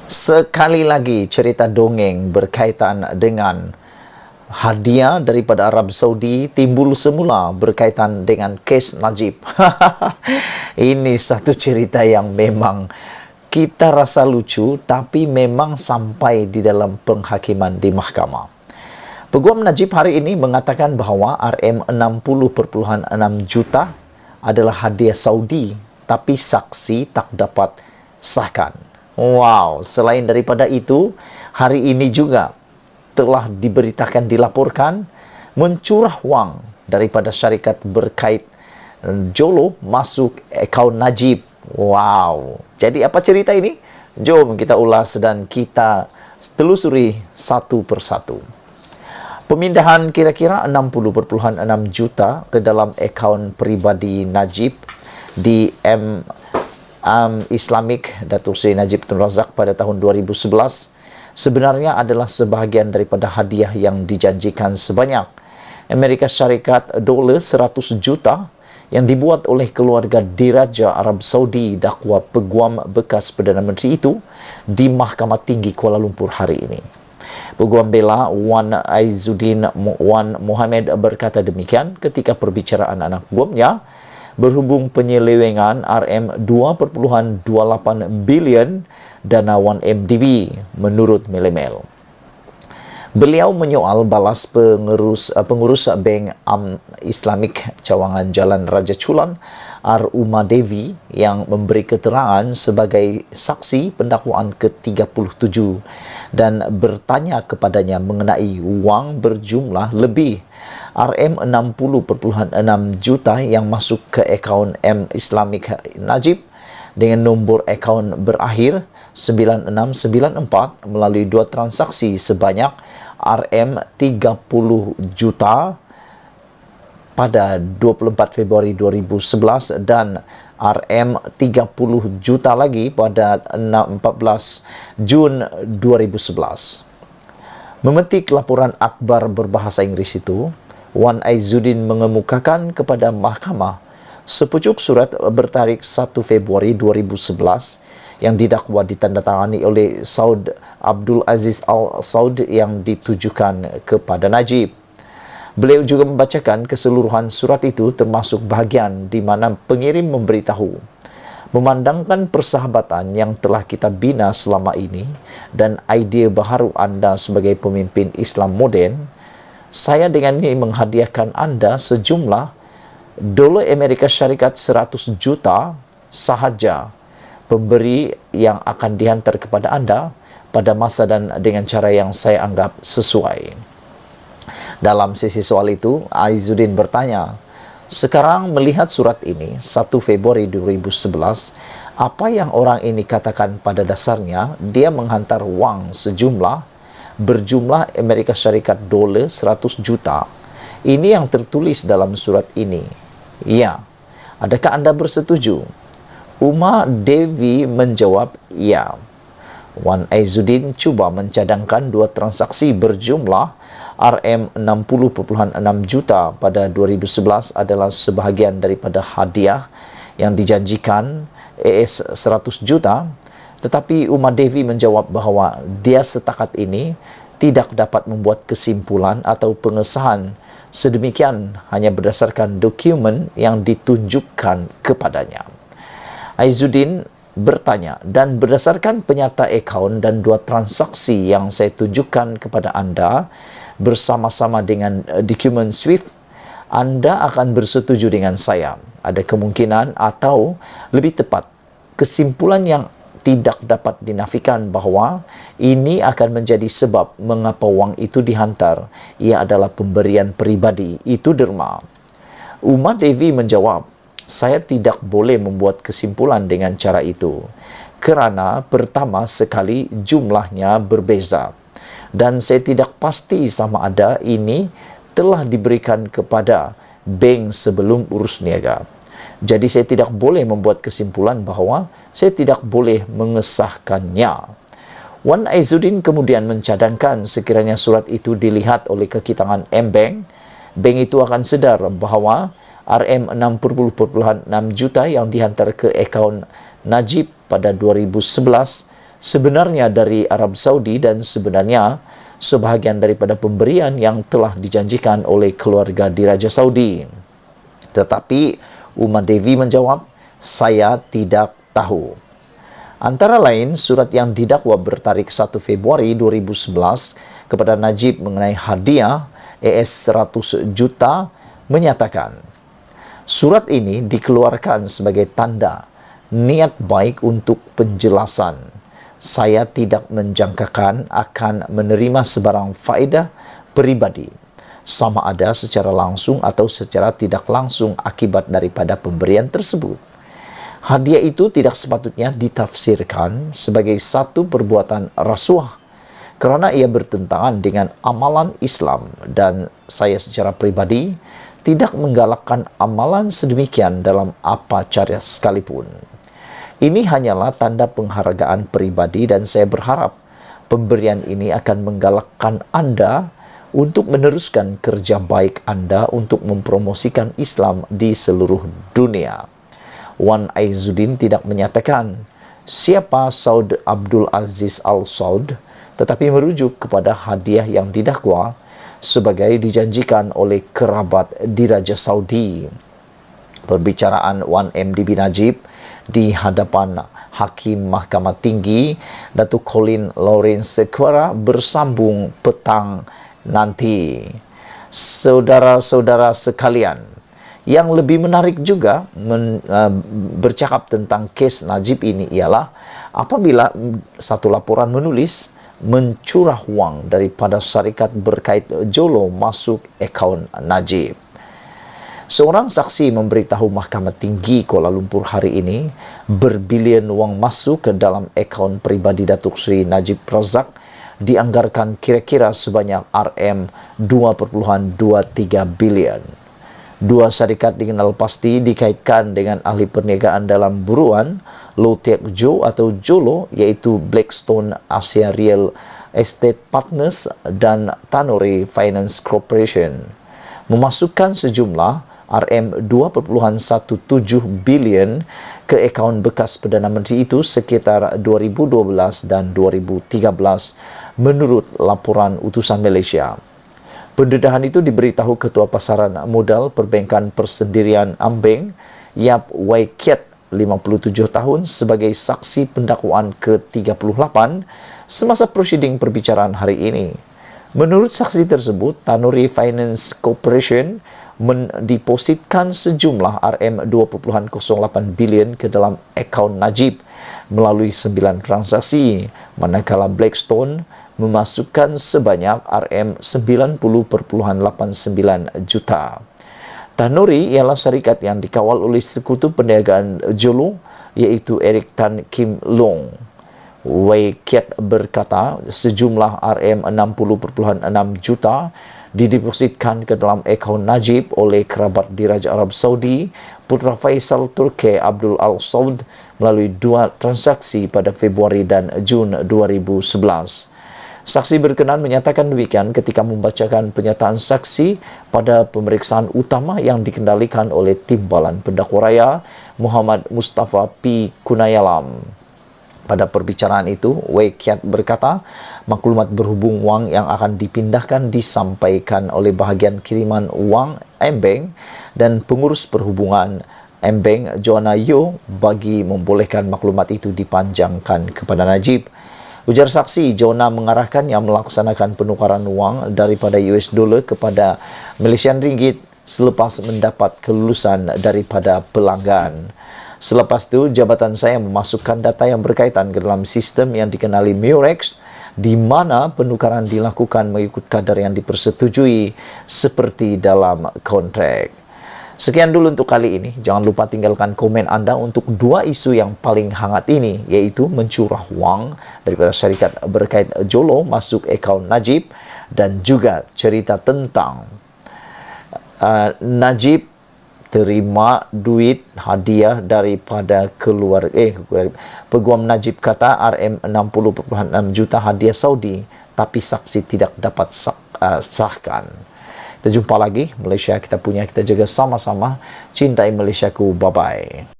Sekali lagi cerita dongeng berkaitan dengan hadiah daripada Arab Saudi timbul semula berkaitan dengan kes Najib. Ini satu cerita yang memang kita rasa lucu, tapi memang sampai di dalam penghakiman di mahkamah. Peguam Najib hari ini mengatakan bahawa RM60.6 juta adalah hadiah Saudi, tapi saksi tak dapat sahkan. Wow, selain daripada itu, hari ini juga telah dilaporkan mencurah wang daripada syarikat berkait Jolo masuk akaun Najib. Wow. Jadi apa cerita ini? Jom kita ulas dan kita telusuri satu persatu. Pemindahan kira-kira 60.6 juta ke dalam akaun peribadi Najib di Islamic Datuk Seri Najib Tun Razak pada tahun 2011 sebenarnya adalah sebahagian daripada hadiah yang dijanjikan sebanyak Amerika Syarikat dolar 100 juta yang dibuat oleh keluarga Diraja Arab Saudi dakwa peguam bekas Perdana Menteri itu di Mahkamah Tinggi Kuala Lumpur hari ini. Peguam bela Wan Aizuddin Wan Mohamed berkata demikian ketika perbicaraan anak peguamnya berhubung penyelewengan RM2.28 bilion dana 1MDB menurut Mele-Mel. Beliau menyoal balas pengurus Bank Islamic Cawangan Jalan Raja Chulan Uma Devi yang memberi keterangan sebagai saksi pendakwaan ke-37 dan bertanya kepadanya mengenai wang berjumlah lebih RM60.6 juta yang masuk ke akaun Islamic Najib dengan nombor akaun berakhir 9694 melalui dua transaksi sebanyak RM30 juta pada 24 Februari 2011 dan RM30 juta lagi pada 14 Jun 2011. Memetik laporan akhbar berbahasa Inggeris itu, Wan Aizuddin mengemukakan kepada mahkamah sepucuk surat bertarikh 1 Februari 2011 yang didakwa ditandatangani oleh Saud Abdul Aziz Al Saud yang ditujukan kepada Najib. Beliau juga membacakan keseluruhan surat itu termasuk bahagian di mana pengirim memberitahu, memandangkan persahabatan yang telah kita bina selama ini dan idea baharu anda sebagai pemimpin Islam moden, saya dengan ini menghadiahkan anda sejumlah dolar Amerika Syarikat 100 juta sahaja pemberi yang akan dihantar kepada anda pada masa dan dengan cara yang saya anggap sesuai. Dalam sesi soal itu, Aizuddin bertanya, sekarang melihat surat ini 1 Februari 2011, apa yang orang ini katakan pada dasarnya dia menghantar wang berjumlah Amerika Syarikat dolar 100 juta. Ini yang tertulis dalam surat ini. Ya. Adakah anda bersetuju? Uma Devi menjawab ya. Wan Aizuddin cuba mencadangkan dua transaksi berjumlah RM60.6 juta pada 2011 adalah sebahagian daripada hadiah yang dijanjikan AS 100 juta. Tetapi Uma Devi menjawab bahawa dia setakat ini tidak dapat membuat kesimpulan atau pengesahan sedemikian hanya berdasarkan dokumen yang ditunjukkan kepadanya. Aizuddin bertanya, dan berdasarkan penyata akaun dan dua transaksi yang saya tunjukkan kepada anda bersama-sama dengan dokumen SWIFT, anda akan bersetuju dengan saya. Ada kemungkinan atau lebih tepat kesimpulan yang tidak dapat dinafikan bahawa ini akan menjadi sebab mengapa wang itu dihantar. Ia adalah pemberian peribadi. Itu derma. Uma Devi menjawab, saya tidak boleh membuat kesimpulan dengan cara itu. Kerana pertama sekali jumlahnya berbeza. Dan saya tidak pasti sama ada ini telah diberikan kepada bank sebelum urus niaga. Jadi saya tidak boleh membuat kesimpulan bahawa saya tidak boleh mengesahkannya. Wan Aizuddin kemudian mencadangkan sekiranya surat itu dilihat oleh kekitangan M-Bank, bank itu akan sedar bahawa RM60.6 juta yang dihantar ke akaun Najib pada 2011 sebenarnya dari Arab Saudi dan sebenarnya sebahagian daripada pemberian yang telah dijanjikan oleh keluarga Diraja Saudi. Tetapi Uma Devi menjawab, saya tidak tahu. Antara lain, surat yang didakwa bertarikh 1 Februari 2011 kepada Najib mengenai hadiah AS 100 juta menyatakan, surat ini dikeluarkan sebagai tanda niat baik untuk penjelasan. Saya tidak menjangkakan akan menerima sebarang faedah pribadi, sama ada secara langsung atau secara tidak langsung akibat daripada pemberian tersebut. Hadiah itu tidak sepatutnya ditafsirkan sebagai satu perbuatan rasuah kerana ia bertentangan dengan amalan Islam, dan saya secara pribadi tidak menggalakkan amalan sedemikian dalam apa cara sekalipun. Ini hanyalah tanda penghargaan pribadi dan saya berharap pemberian ini akan menggalakkan Anda untuk meneruskan kerja baik Anda untuk mempromosikan Islam di seluruh dunia. Wan Aizuddin tidak menyatakan siapa Saud Abdul Aziz Al Saud, tetapi merujuk kepada hadiah yang didakwa sebagai dijanjikan oleh kerabat Diraja Saudi. Perbicaraan Wan MDB Najib di hadapan Hakim Mahkamah Tinggi Datuk Colin Lawrence Sequeira bersambung petang nanti. Saudara-saudara sekalian, yang lebih menarik juga bercakap tentang kes Najib ini ialah apabila satu laporan menulis mencurah wang daripada syarikat berkait Jolo masuk akaun Najib. Seorang saksi memberitahu Mahkamah Tinggi Kuala Lumpur hari ini berbilion wang masuk ke dalam akaun peribadi Datuk Seri Najib Razak dianggarkan kira-kira sebanyak RM2.23 bilion. Dua syarikat dikenal pasti dikaitkan dengan ahli perniagaan dalam buruan Low Tech Jo atau Jolo, iaitu Blackstone Asia Real Estate Partners dan Tanuri Finance Corporation, memasukkan sejumlah RM2.17 bilion ke akaun bekas Perdana Menteri itu sekitar 2012 dan 2013 menurut laporan utusan Malaysia. Pendedahan itu diberitahu Ketua Pasaran Modal Perbankan Persendirian Ambeng, Yap Wai Kiat, 57 tahun, sebagai saksi pendakwaan ke-38 semasa prosiding perbicaraan hari ini. Menurut saksi tersebut, Tanuri Finance Corporation mendepositkan sejumlah RM2.08 bilion ke dalam akaun Najib melalui 9 transaksi, manakala Blackstone memasukkan sebanyak RM90.89 juta. Tanuri ialah syarikat yang dikawal oleh sekutu perniagaan Jolo, iaitu Eric Tan Kim Long. Wai Kiat berkata sejumlah RM60.6 juta didepositkan ke dalam akaun Najib oleh kerabat Diraja Arab Saudi, Putra Faisal Turki Abdul Al Saud, melalui 2 transaksi pada Februari dan Jun 2011. Saksi berkenan menyatakan demikian ketika membacakan pernyataan saksi pada pemeriksaan utama yang dikendalikan oleh Timbalan Pendakwa Raya Muhammad Mustafa P. Kunayalam. Pada perbicaraan itu, Wai Kiat berkata, maklumat berhubung wang yang akan dipindahkan disampaikan oleh bahagian kiriman wang Ambeng dan pengurus perhubungan Ambeng Joanna Yo bagi membolehkan maklumat itu dipanjangkan kepada Najib. Ujar saksi, Joanna mengarahkannya melaksanakan penukaran wang daripada US dollar kepada Malaysian ringgit selepas mendapat kelulusan daripada pelanggan. Selepas itu, jabatan saya memasukkan data yang berkaitan ke dalam sistem yang dikenali Murex, di mana penukaran dilakukan mengikut kadar yang dipersetujui seperti dalam kontrak. Sekian dulu untuk kali ini. Jangan lupa tinggalkan komen anda untuk 2 isu yang paling hangat ini, yaitu mencurah wang daripada syarikat berkait Jolo masuk akaun Najib, dan juga cerita tentang Najib terima duit hadiah daripada Peguam Najib kata RM60.6 juta hadiah Saudi, tapi saksi tidak dapat sahkan. Kita jumpa lagi. Malaysia kita punya, kita jaga sama-sama. Cintai Malaysiaku. Bye-bye.